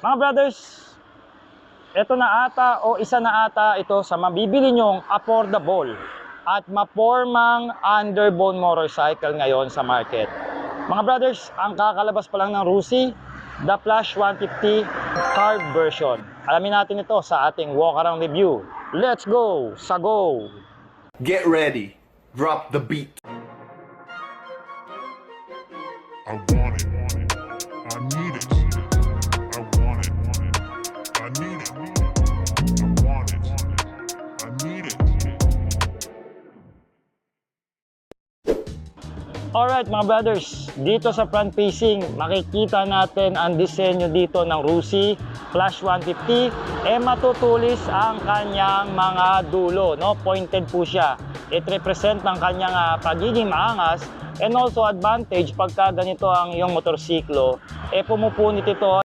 Mga brothers, ito na ata o isa na ata ito sa mabibili nyong affordable at mapormang underbone motorcycle ngayon sa market. Mga brothers, ang kakalabas pa lang ng Rusi, the Flash 150 carb version. Alamin natin ito sa ating walk around review. Let's go! Sa go! Get ready. Drop the beat. I want it. I need it. I want it. I need it. I want it. I need it. Alright mga brothers, dito sa front facing, makikita natin ang disenyo dito ng Rusi Flash 150. Matutulis ang kanyang mga dulo, no? Pointed po siya. It represent ng kanyang pagiging maangas and also advantage pagka ganito ang iyong motorsiklo. Pumupunit ito